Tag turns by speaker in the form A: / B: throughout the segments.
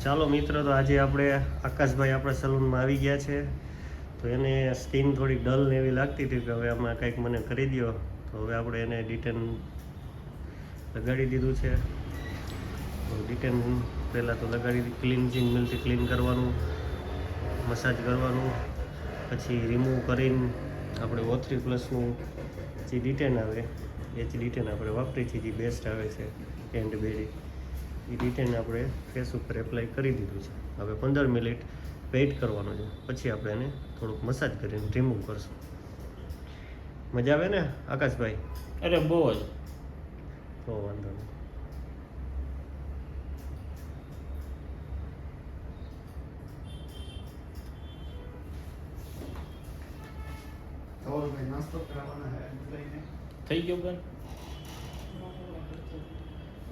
A: ચાલો મિત્રો, તો આજે આપણે આકાશભાઈ આપણા સલૂનમાં આવી ગયા છે. તો એને સ્કિન થોડી ડલ ને એવી લાગતી હતી કે હવે આમાં કંઈક મને કરી દો. તો હવે આપણે એને ડિટેન લગાડી દીધું છે. તો ડિટેન પહેલાં તો લગાડી ક્લિન્ઝિંગ મિલથી ક્લીન કરવાનું, મસાજ કરવાનું, પછી રિમૂવ કરીને આપણે O3+નું જે ડિટેન આવે એ જ ડિટેન આપણે વાપરી છે, જે બેસ્ટ આવે છે એન્ડ બેરી. એ ડિટેન આપણે ફેસ ઉપર એપ્લાય કરી દીધું છે. હવે 15 મિનિટ વેઇટ કરવાનો છે, પછી આપણે એને થોડુંક મસાજ કરીને રિમૂવ કરશું. મજા આવે ને આકાશભાઈ?
B: અરે બહુ જ.
A: તો વાંધો નહીં.
B: થઈ ગયો બેન.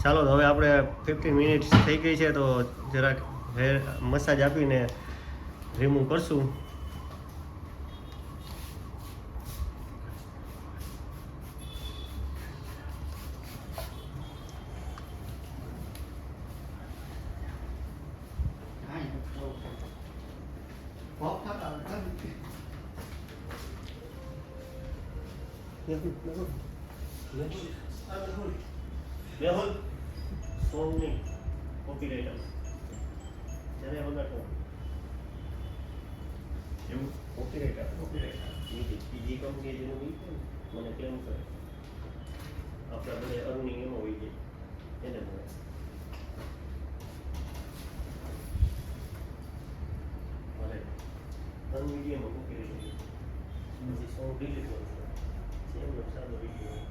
A: ચાલો, તો હવે આપણે 15 મિનિટ્સ થઈ ગઈ છે, તો જરાક હેર મસાજ આપીને રિમૂવ કરશું. મેહુલ સોંગ નહીં, કોપીરાઇટ આવે જ્યારે વગાડતો એવું કોપીરાઇટ આવે. બીજી કંપની જેનું બી મને ક્લેમ કરે, આપણા બધા અર્નિંગ એમાં હોય જાય એને મળે. મારે અનમીડિયામાં કોપીરાઇટ પછી સોંગ ડિલીટ કરું છું. એમનો સાદો વિડીયો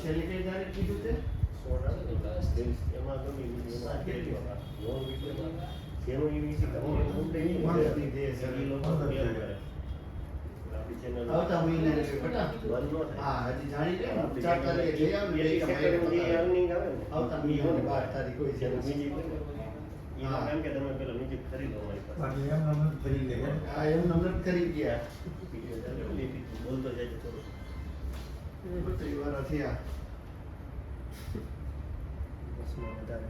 C: છેલ્લે કઈ તારીખ કીધું તે?
A: એમાં ગમી જેનું
C: આવતા મહિને બેટા. હા, હજી જાણી લે. 4 તારીખે જઈ આવ ને આવતા મહિને 12 તારીખ હોય છે.
A: કેમ કે તમે પેલા મ્યુઝિક ખરીદો અમારી પાસે.
C: હા, એમ નંબર કરી ગયા.
A: બોલતો જાય છે થોડું.
C: 32 વાર થયા.
A: બસમાં વધારે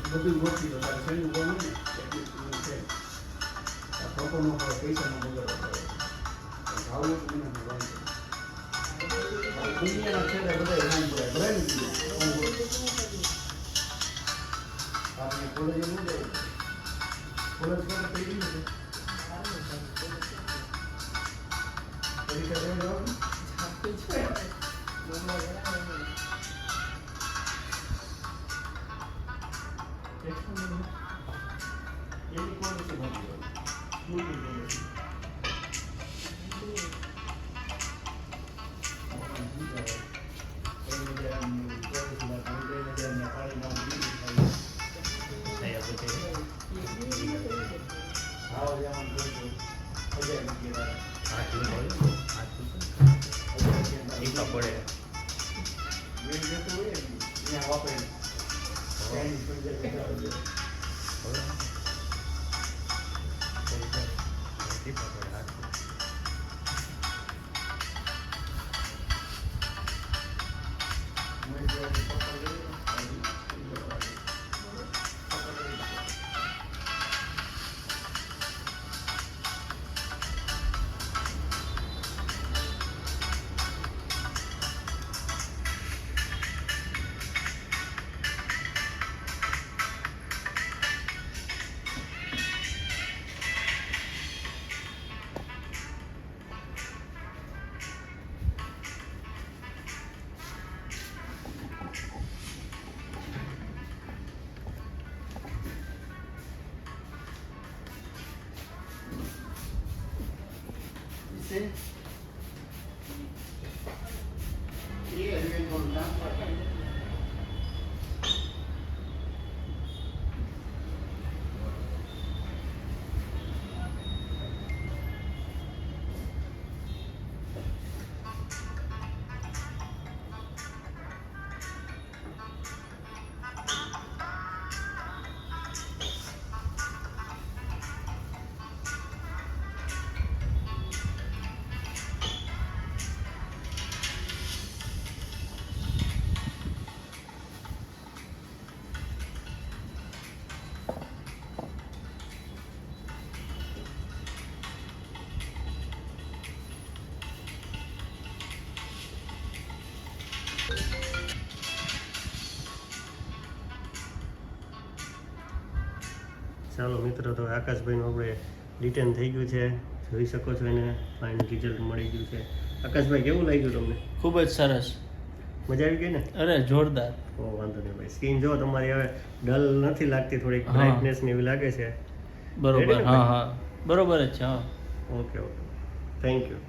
C: બધું ગોઠવી દો. છેલ્લું બહુ નહીં ફોટો નો પૈસા નો બગડો ભાવ મને દુનિયાના છેડે બધાય નામ પડે ભરાય ને આપણે કોલેજ નું દે કોલેજ પર પડી ગયું છે પરીક્ષા દેવા જવાનું એની કોલેજ
A: ચાલો મિત્રો, તો આકાશભાઈનું આપણે રિટર્ન થઈ ગયું છે, જોઈ શકો છો એને ફાઇનલ રિઝલ્ટ મળી ગયું છે. આકાશભાઈ કેવું લાગ્યું તમને?
B: ખૂબ જ સરસ,
A: મજા આવી ગઈ ને?
B: અરે જોરદાર.
A: ઓ વાંધો નહીં ભાઈ, સ્કીન જો તમારી હવે ડલ નથી લાગતી, થોડીક બ્રાઇટનેસ ને એવી લાગે છે.
B: બરોબર, હા હા બરોબર જ છે. હા
A: ઓકે ઓકે, થેન્ક યુ.